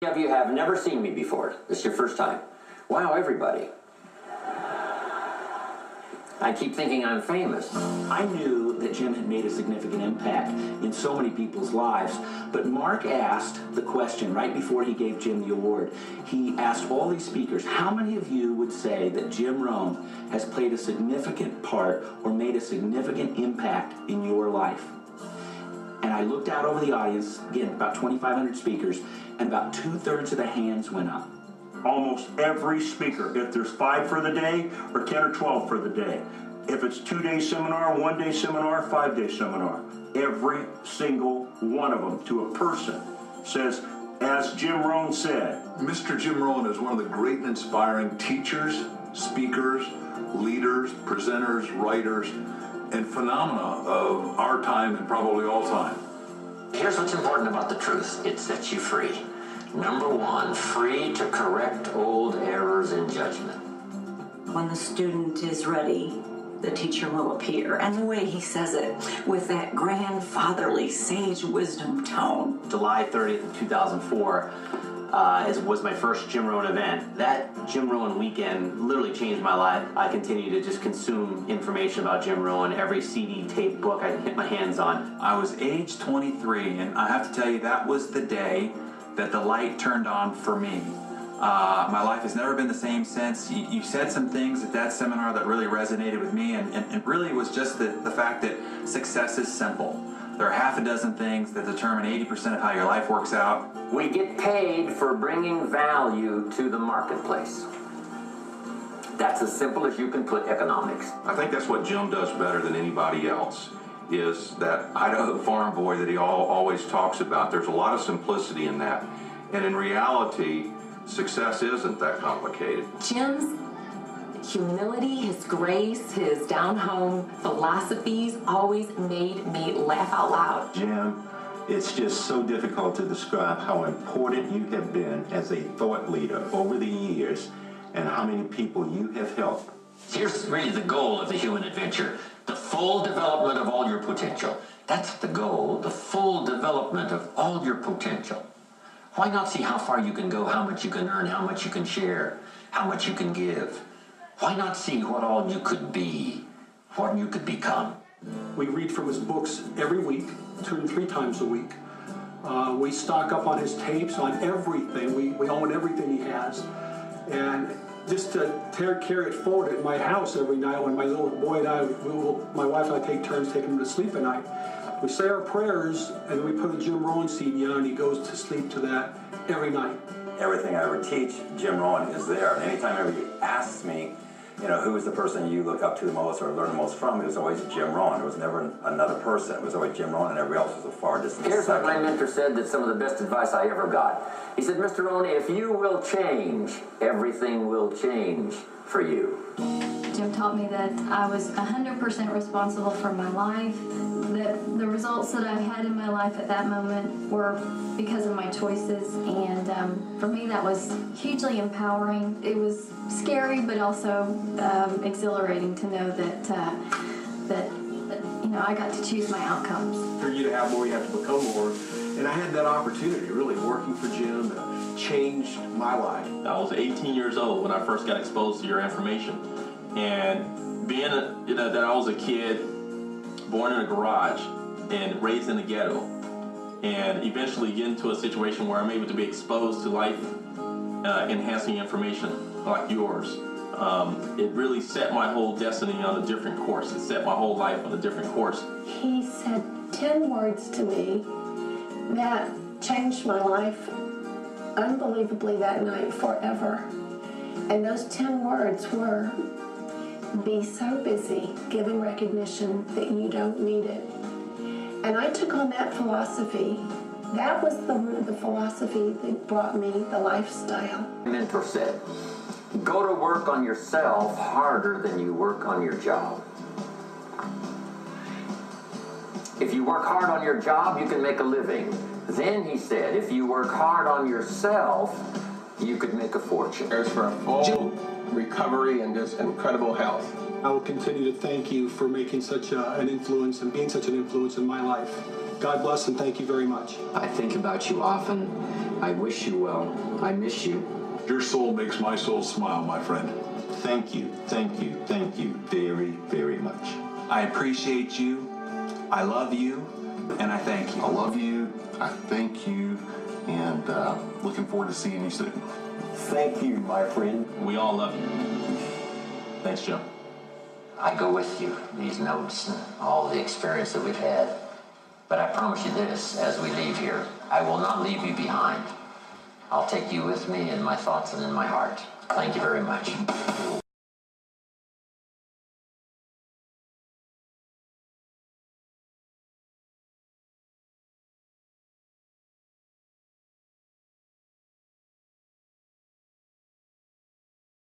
Many of you have never seen me before. This is your first time. Wow, everybody. I keep thinking I'm famous. I knew that Jim had made a significant impact in so many people's lives, but Mark asked the question right before he gave Jim the award. He asked all these speakers, how many of you would say that Jim Rohn has played a significant part or made a significant impact in your life? And I looked out over the audience, again, about 2,500 speakers, and about 2/3 of the hands went up. Almost every speaker, if there's 5 for the day or 10 or 12 for the day, if it's 2-day seminar, 1-day seminar, 5-day seminar, every single one of them to a person says, as Jim Rohn said. Mr. Jim Rohn is one of the great and inspiring teachers, speakers, leaders, presenters, writers, and phenomena of our time and probably all time. Here's what's important about the truth. It sets you free. Number one, free to correct old errors in judgment. When the student is ready, the teacher will appear. And the way he says it, with that grandfatherly sage wisdom tone. July 30th, 2004 was my first Jim Rohn event. That Jim Rohn weekend literally changed my life. I continue to just consume information about Jim Rohn, every CD, tape, book I can hit my hands on. I was age 23, and I have to tell you, that was the day that the light turned on for me. My life has never been the same since. You said some things at that seminar that really resonated with me, and it really was just the fact that success is simple. There are half a dozen things that determine 80% of how your life works out. We get paid for bringing value to the marketplace. That's as simple as you can put economics. I think that's what Jim does better than anybody else, is that Idaho farm boy that he always talks about. There's a lot of simplicity in that. And in reality, success isn't that complicated. Jim's humility, his grace, his down-home philosophies always made me laugh out loud. Jim, it's just so difficult to describe how important you have been as a thought leader over the years and how many people you have helped. Here's really the goal of the human adventure. The full development of all your potential. That's the goal, the full development of all your potential. Why not see how far you can go, how much you can earn, how much you can share, how much you can give? Why not see what all you could be, what you could become? We read from his books every week, 2 to 3 times a week. We stock up on his tapes, on everything. We own everything he has. And just to carry it forward at my house every night when my little boy and I, my wife and I take turns taking him to sleep at night. We say our prayers and we put a Jim Rohn CD on and he goes to sleep to that every night. Everything I ever teach, Jim Rohn is there. And anytime anybody asks me, who is the person you look up to the most or learn the most from, it was always Jim Rohn. It was never another person. It was always Jim Rohn, and everybody else was a far distant Here's second. what my mentor said, that's some of the best advice I ever got. He said, Mr. Rohn, if you will change, everything will change for you. Jim taught me that I was 100% responsible for my life, that the results that I had in my life at that moment were because of my choices, and for me that was hugely empowering. It was scary, but also exhilarating to know that I got to choose my outcomes. For you to have more, you have to become more, and I had that opportunity, really working for Jim, changed my life. I was 18 years old when I first got exposed to your information, and being that I was a kid born in a garage and raised in the ghetto, and eventually get into a situation where I'm able to be exposed to life enhancing information like yours. It really set my whole destiny on a different course. It set my whole life on a different course. He said 10 words to me that changed my life unbelievably that night forever. And those 10 words were, be so busy giving recognition that you don't need it. And I took on that philosophy. That was the philosophy that brought me the lifestyle. My mentor said, go to work on yourself harder than you work on your job. If you work hard on your job, you can make a living. Then, he said, if you work hard on yourself, you could make a fortune. There's for a full recovery and just incredible health. I will continue to thank you for making such an influence and being such an influence in my life. God bless and thank you very much. I think about you often. I wish you well. I miss you. Your soul makes my soul smile, my friend. Thank you very, very much. I appreciate you. I love you. And I thank you. I love you. I thank you. And looking forward to seeing you soon. Thank you, my friend. We all love you. Thanks, Jim. I go with you, these notes and all the experience that we've had. But I promise you this, as we leave here, I will not leave you behind. I'll take you with me in my thoughts and in my heart. Thank you very much.